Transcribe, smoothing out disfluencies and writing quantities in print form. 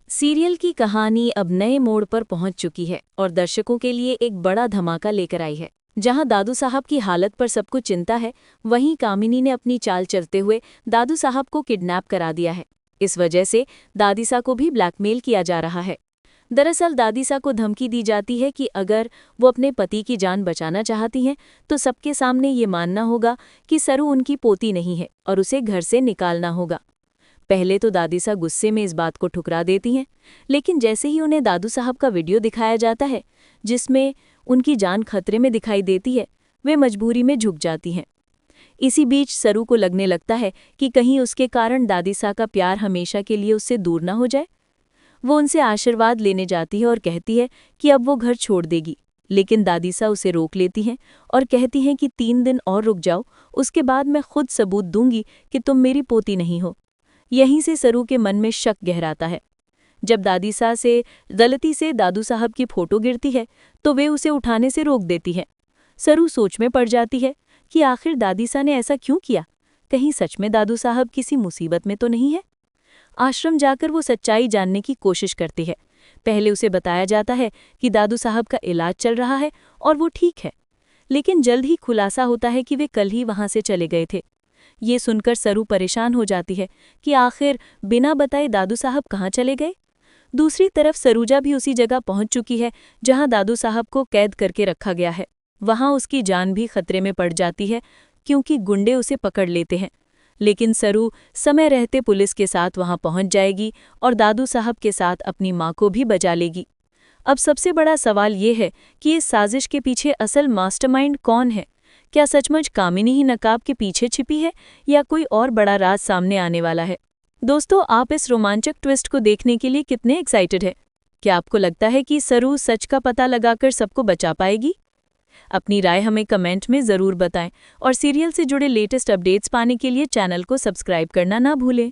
Serial की कहानी अब नए मोड़ पर पहुंच चुकी है और दर्शकों के लिए एक बड़ा धमाका लेकर आई है। जहां दादू साहब की हालत पर सबको चिंता है, वहीं कामिनी ने अपनी चाल चलते हुए दादू साहब को किडनैप करा दिया है। इस वजह से दादीसा को भी ब्लैकमेल किया जा रहा है। दरअसल दादीसा को धमकी दी जाती है कि अगर वो अपने पति की जान बचाना चाहती हैं तो सबके सामने ये मानना होगा कि सरू उनकी पोती नहीं है और उसे घर से निकालना होगा। पहले तो दादीसा गुस्से में इस बात को ठुकरा देती हैं, लेकिन जैसे ही उन्हें दादू साहब का वीडियो दिखाया जाता है जिसमें उनकी जान खतरे में दिखाई देती है, वे मजबूरी में झुक जाती हैं। इसी बीच सरू को लगने लगता है कि कहीं उसके कारण दादीसा का प्यार हमेशा के लिए उससे दूर न हो जाए। वो उनसे आशीर्वाद लेने जाती है और कहती है कि अब वो घर छोड़ देगी, लेकिन दादीसा उसे रोक लेती हैं और कहती हैं कि 3 दिन और रुक जाओ, उसके बाद मैं खुद सबूत दूंगी कि तुम मेरी पोती नहीं हो। यहीं से सरू के मन में शक गहराता है। जब दादीसा से गलती से दादू साहब की फोटो गिरती है तो वे उसे उठाने से रोक देती है। सरू सोच में पड़ जाती है कि आखिर दादीसा ने ऐसा क्यों किया। कहीं सच में दादू साहब किसी मुसीबत में तो नहीं है। आश्रम जाकर वो सच्चाई जानने की कोशिश करती है। पहले उसे बताया जाता है कि दादू साहब का इलाज चल रहा है और वो ठीक है, लेकिन जल्द ही खुलासा होता है कि वे कल ही वहां से चले गए थे। ये सुनकर सरू परेशान हो जाती है कि आखिर बिना बताए दादू साहब कहाँ चले गए। दूसरी तरफ सरूजा भी उसी जगह पहुंच चुकी है जहां दादू साहब को कैद करके रखा गया है। वहां उसकी जान भी खतरे में पड़ जाती है क्योंकि गुंडे उसे पकड़ लेते हैं। लेकिन सरू समय रहते पुलिस के साथ वहां पहुंच जाएगी और दादू साहब के साथ अपनी मां को भी बचा लेगी। अब सबसे बड़ा सवाल ये है कि इस साजिश के पीछे असल मास्टरमाइंड कौन है। क्या सचमुच कामिनी ही नकाब के पीछे छिपी है या कोई और बड़ा राज सामने आने वाला है। दोस्तों, आप इस रोमांचक ट्विस्ट को देखने के लिए कितने एक्साइटेड हैं? क्या आपको लगता है कि सरू सच का पता लगाकर सबको बचा पाएगी? अपनी राय हमें कमेंट में ज़रूर बताएं और सीरियल से जुड़े लेटेस्ट अपडेट्स पाने के लिए चैनल को सब्सक्राइब करना ना भूलें।